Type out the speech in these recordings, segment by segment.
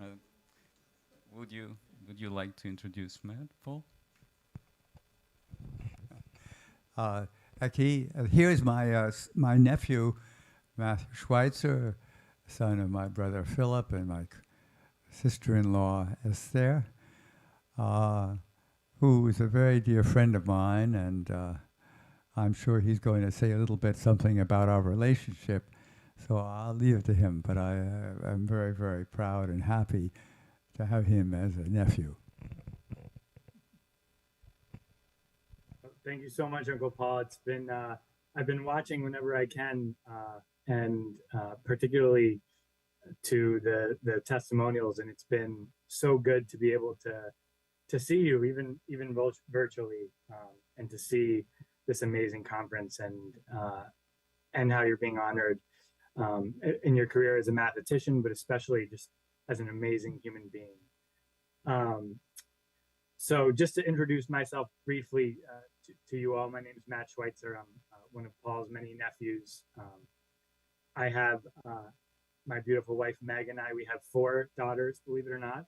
Uh, would you like to introduce Matt, Paul? Uh, Here's my nephew, Matthew Schweitzer, son of my brother Philip and my sister-in-law Esther, uh, who is a very dear friend of mine, and I'm sure he's going to say a little bit something about our relationship. So I'll leave it to him, but I'm very, very proud and happy to have him as a nephew. Thank you so much, Uncle Paul. It's been I've been watching whenever I can, and particularly to the testimonials, and it's been so good to be able to see you, even virtually, and to see this amazing conference and how you're being honored in your career as a mathematician, but especially just as an amazing human being. Um, so just to introduce myself briefly to you all, my name is Matt Schweitzer. I'm one of Paul's many nephews. I have my beautiful wife, Meg, and I. We have four daughters, believe it or not,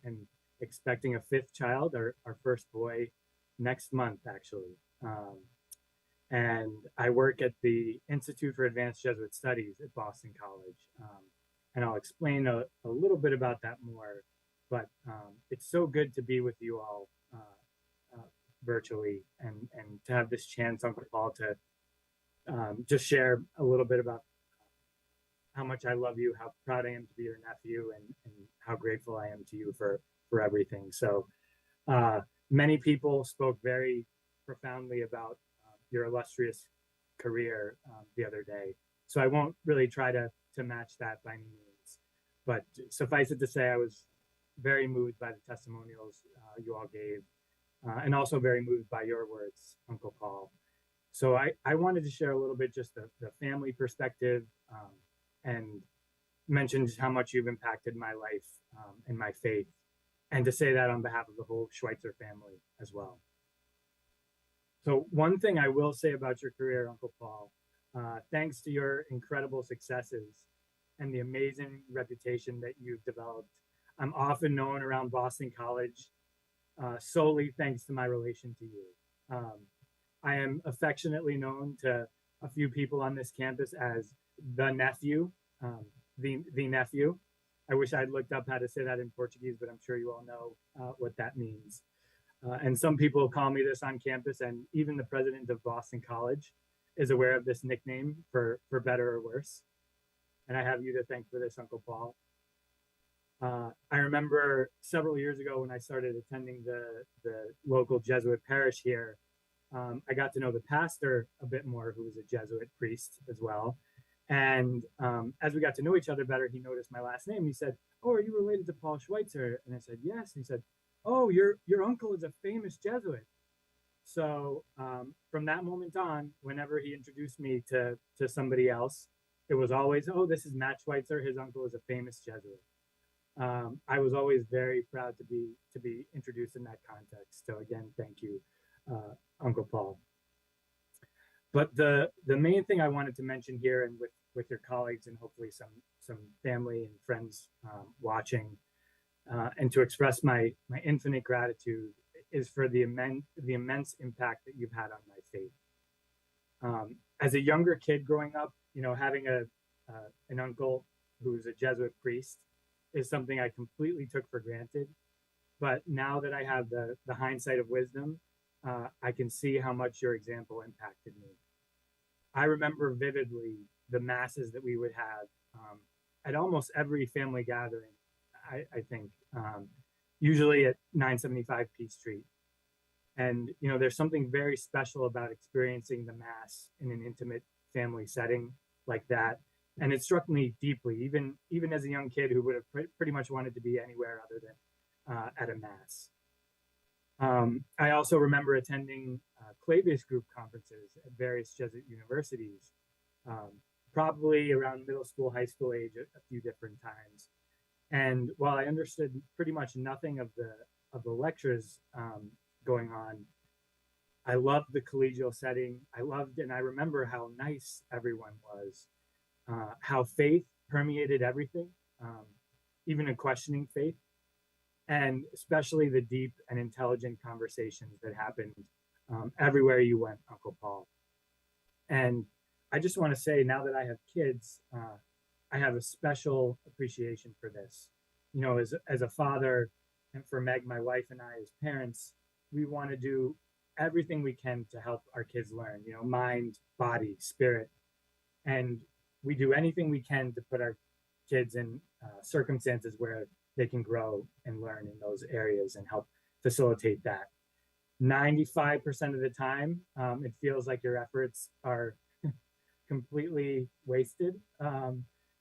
and expecting a fifth child, our first boy, next month, actually. And I work at the Institute for Advanced Jesuit Studies at Boston College. And I'll explain a little bit about that more. But it's so good to be with you all virtually and to have this chance, Uncle Paul, to just share a little bit about how much I love you, how proud I am to be your nephew, and how grateful I am to you for everything. So many people spoke very profoundly about your illustrious career the other day. So I won't really try to match that by any means. But suffice it to say, I was very moved by the testimonials you all gave, and also very moved by your words, Uncle Paul. So I wanted to share a little bit just the family perspective and mention just how much you've impacted my life and my faith, and to say that on behalf of the whole Schweitzer family as well. So one thing I will say about your career, Uncle Paul, thanks to your incredible successes and the amazing reputation that you've developed, I'm often known around Boston College solely thanks to my relation to you. I am affectionately known to a few people on this campus as the nephew, the nephew. I wish I'd looked up how to say that in Portuguese, but I'm sure you all know what that means. And some people call me this on campus, and even the president of Boston College is aware of this nickname for better or worse. And I have you to thank for this, Uncle Paul. I remember several years ago when I started attending the local Jesuit parish here, I got to know the pastor a bit more, who was a Jesuit priest as well. And as we got to know each other better, he noticed my last name. He said, "Oh, are you related to Paul Schweitzer?" And I said, "Yes." And he said, "Oh, your uncle is a famous Jesuit." So from that moment on, whenever he introduced me to somebody else, it was always, "Oh, this is Matt Schweitzer. His uncle is a famous Jesuit." I was always very proud to be introduced in that context. So again, thank you, Uncle Paul. But the main thing I wanted to mention here, and with your colleagues and hopefully some family and friends watching, and to express my infinite gratitude, is for the immense impact that you've had on my faith. As a younger kid growing up, having an uncle who's a Jesuit priest is something I completely took for granted. But now that I have the hindsight of wisdom, I can see how much your example impacted me. I remember vividly the masses that we would have at almost every family gathering, I think, usually at 975 P Street. And, there's something very special about experiencing the Mass in an intimate family setting like that. And it struck me deeply, even as a young kid who would have pretty much wanted to be anywhere other than at a Mass. I also remember attending clay-based group conferences at various Jesuit universities, probably around middle school, high school age, a few different times. And while I understood pretty much nothing of the lectures going on, I loved the collegial setting. And I remember how nice everyone was, how faith permeated everything. even in questioning faith, and especially the deep and intelligent conversations that happened everywhere you went, Uncle Paul. And I just want to say, now that I have kids, I have a special appreciation for this. You know, as a father, and for Meg, my wife, and I as parents, we want to do everything we can to help our kids learn, you know, mind, body, spirit. And we do anything we can to put our kids in circumstances where they can grow and learn in those areas and help facilitate that. 95% of the time, it feels like your efforts are completely wasted.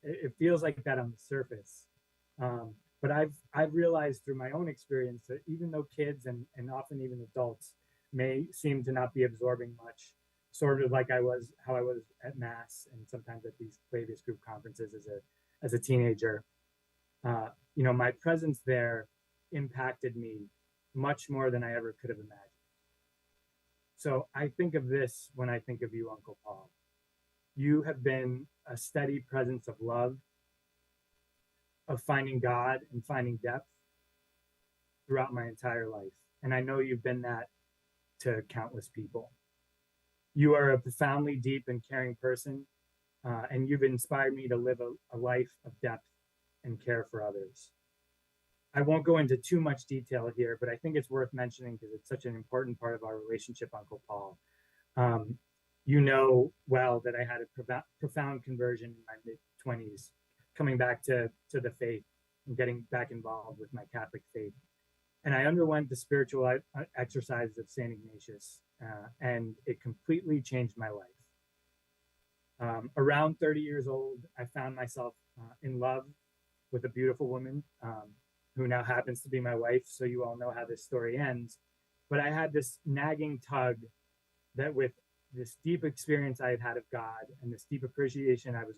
It feels like that on the surface. But I've realized through my own experience that even though kids and often even adults may seem to not be absorbing much, sort of like how I was at Mass and sometimes at these Clavius group conferences as a teenager, you know, my presence there impacted me much more than I ever could have imagined. So I think of this when I think of you, Uncle Paul. You have been a steady presence of love, of finding God and finding depth throughout my entire life. And I know you've been that to countless people. You are a profoundly deep and caring person, and you've inspired me to live a life of depth and care for others. I won't go into too much detail here, but I think it's worth mentioning because it's such an important part of our relationship, Uncle Paul. You know well that I had a profound conversion in my mid-20s, coming back to the faith and getting back involved with my Catholic faith. And I underwent the spiritual exercises of St. Ignatius, and it completely changed my life. Around 30 years old, I found myself in love with a beautiful woman who now happens to be my wife. So you all know how this story ends. But I had this nagging tug that with this deep experience I had had of God and this deep appreciation I was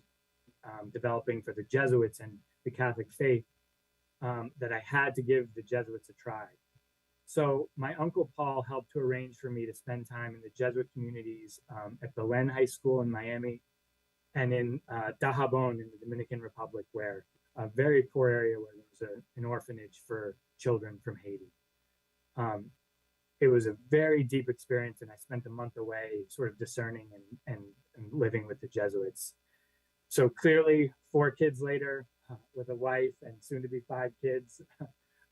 developing for the Jesuits and the Catholic faith, that I had to give the Jesuits a try. So my Uncle Paul helped to arrange for me to spend time in the Jesuit communities at Belen High School in Miami and in Dajabon in the Dominican Republic, where a very poor area where there was an orphanage for children from Haiti. It was a very deep experience, and I spent a month away sort of discerning and living with the Jesuits. So clearly, 4 kids later, with a wife and soon to be 5 kids,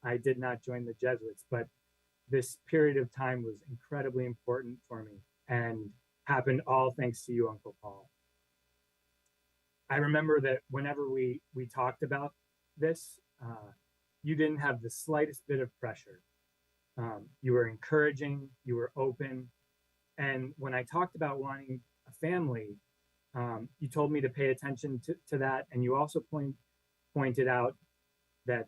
I did not join the Jesuits, but this period of time was incredibly important for me and happened all thanks to you, Uncle Paul. I remember that whenever we talked about this, you didn't have the slightest bit of pressure. You were encouraging, you were open. And when I talked about wanting a family, you told me to pay attention to that. And you also pointed out that,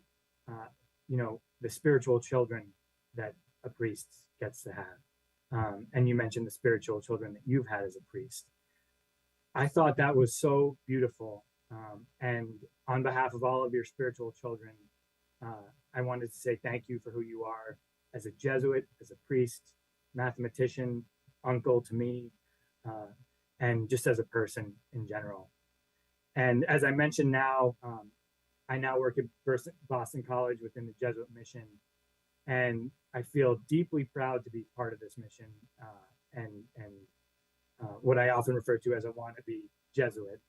you know, the spiritual children that a priest gets to have. And you mentioned the spiritual children that you've had as a priest. I thought that was so beautiful. And on behalf of all of your spiritual children, I wanted to say thank you for who you are as a Jesuit, as a priest, mathematician, uncle to me, and just as a person in general. And as I mentioned now, I now work at Boston College within the Jesuit mission, and I feel deeply proud to be part of this mission and what I often refer to as a wannabe Jesuit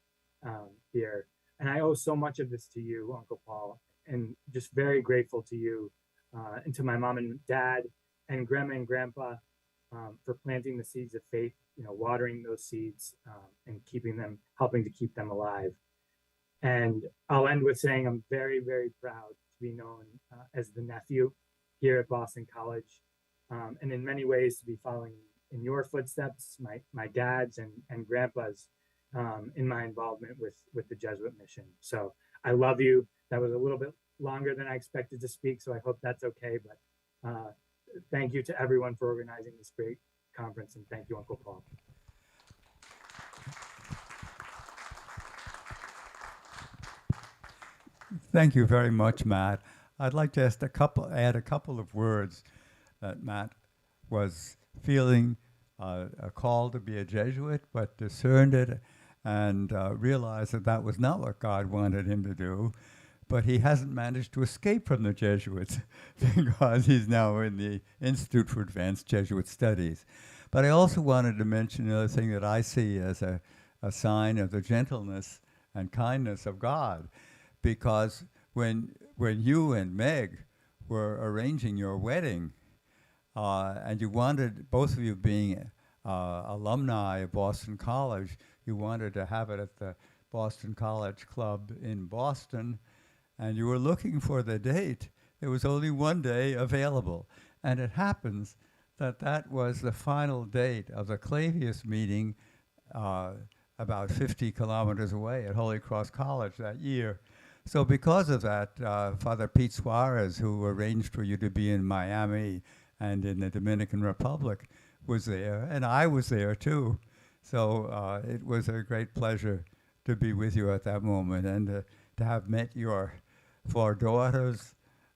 here. And I owe so much of this to you, Uncle Paul, and just very grateful to you and to my mom and dad and grandma and grandpa for planting the seeds of faith, you know, watering those seeds and helping to keep them alive. And I'll end with saying I'm very, very proud to be known as the nephew here at Boston College, and in many ways to be following in your footsteps, my dad's and grandpa's in my involvement with the Jesuit mission. So I love you. That was a little bit longer than I expected to speak, so I hope that's okay. But thank you to everyone for organizing this great conference, and thank you, Uncle Paul. Thank you very much, Matt. I'd like to add a couple of words that Matt was feeling a call to be a Jesuit, but discerned it and realized that that was not what God wanted him to do. but he hasn't managed to escape from the Jesuits because he's now in the Institute for Advanced Jesuit Studies. But I also wanted to mention another thing that I see as a sign of the gentleness and kindness of God, because when you and Meg were arranging your wedding, and you wanted, both of you being alumni of Boston College, you wanted to have it at the Boston College Club in Boston, and you were looking for the date. There was only one day available, and it happens that that was the final date of the Clavius meeting about 50 kilometers away at Holy Cross College that year. So because of that, Father Pete Suarez, who arranged for you to be in Miami and in the Dominican Republic, was there, and I was there too. So it was a great pleasure to be with you at that moment and to have met your 4 daughters,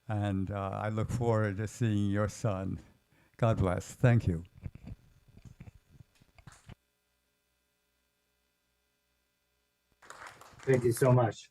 and I look forward to seeing your son. God bless. Thank you. Thank you so much.